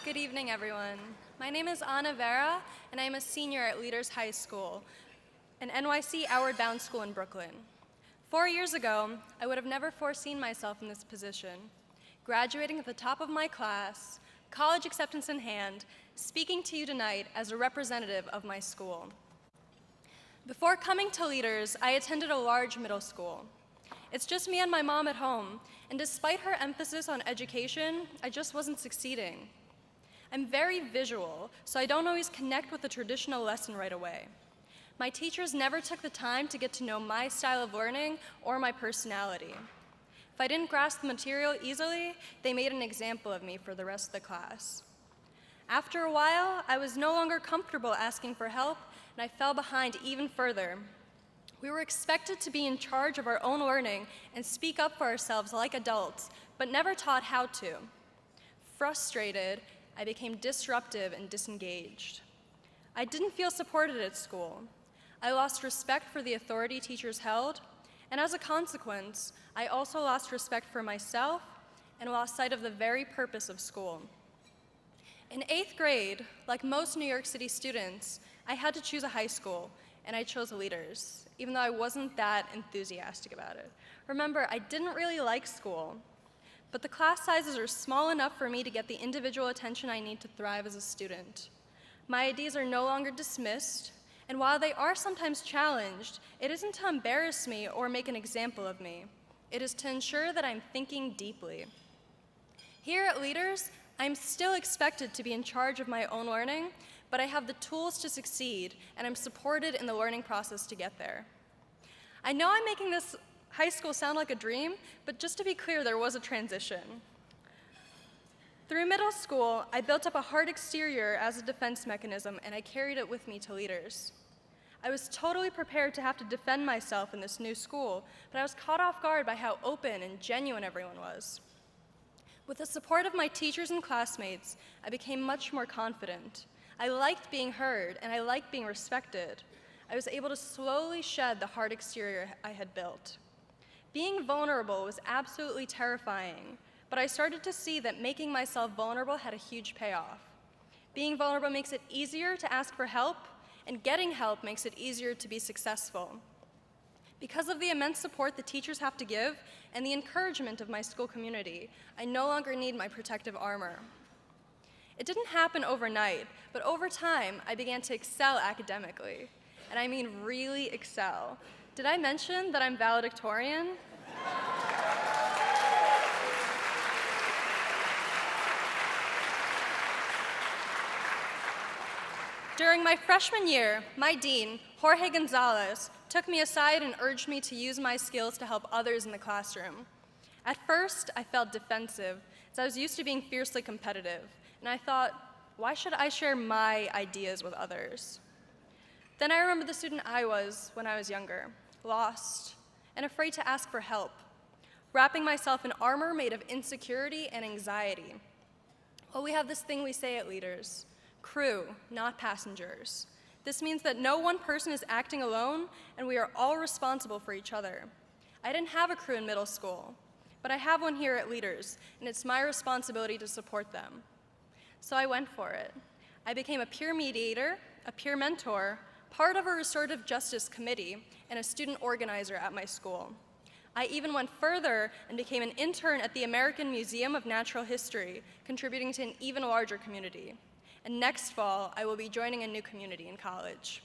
Good evening, everyone. My name is Anna Vera, and I am a senior at Leaders High School, an NYC outward-bound school in Brooklyn. 4 years ago, I would have never foreseen myself in this position, graduating at the top of my class, college acceptance in hand, speaking to you tonight as a representative of my school. Before coming to Leaders, I attended a large middle school. It's just me and my mom at home, and despite her emphasis on education, I just wasn't succeeding. I'm very visual, so I don't always connect with a traditional lesson right away. My teachers never took the time to get to know my style of learning or my personality. If I didn't grasp the material easily, they made an example of me for the rest of the class. After a while, I was no longer comfortable asking for help, and I fell behind even further. We were expected to be in charge of our own learning and speak up for ourselves like adults, but never taught how to. Frustrated, I became disruptive and disengaged. I didn't feel supported at school. I lost respect for the authority teachers held, and as a consequence, I also lost respect for myself and lost sight of the very purpose of school. In 8th grade, like most New York City students, I had to choose a high school, and I chose Leaders, even though I wasn't that enthusiastic about it. Remember, I didn't really like school, but the class sizes are small enough for me to get the individual attention I need to thrive as a student. My ideas are no longer dismissed, and while they are sometimes challenged, it isn't to embarrass me or make an example of me. It is to ensure that I'm thinking deeply. Here at Leaders, I'm still expected to be in charge of my own learning, but I have the tools to succeed, and I'm supported in the learning process to get there. I know I'm making this high school sound like a dream, but just to be clear, there was a transition. Through middle school, I built up a hard exterior as a defense mechanism, and I carried it with me to Leaders. I was totally prepared to have to defend myself in this new school, but I was caught off guard by how open and genuine everyone was. With the support of my teachers and classmates, I became much more confident. I liked being heard, and I liked being respected. I was able to slowly shed the hard exterior I had built. Being vulnerable was absolutely terrifying, but I started to see that making myself vulnerable had a huge payoff. Being vulnerable makes it easier to ask for help, and getting help makes it easier to be successful. Because of the immense support the teachers have to give and the encouragement of my school community, I no longer need my protective armor. It didn't happen overnight, but over time, I began to excel academically. And I mean really excel. Did I mention that I'm valedictorian? During my freshman year, my dean, Jorge Gonzalez, took me aside and urged me to use my skills to help others in the classroom. At first, I felt defensive, as I was used to being fiercely competitive, and I thought, why should I share my ideas with others? Then I remembered the student I was when I was younger, lost, and afraid to ask for help, wrapping myself in armor made of insecurity and anxiety. Well, we have this thing we say at Leaders: crew, not passengers. This means that no one person is acting alone, and we are all responsible for each other. I didn't have a crew in middle school, but I have one here at Leaders, and it's my responsibility to support them. So I went for it. I became a peer mediator, a peer mentor, part of a restorative justice committee, and a student organizer at my school. I even went further and became an intern at the American Museum of Natural History, contributing to an even larger community. And next fall, I will be joining a new community in college.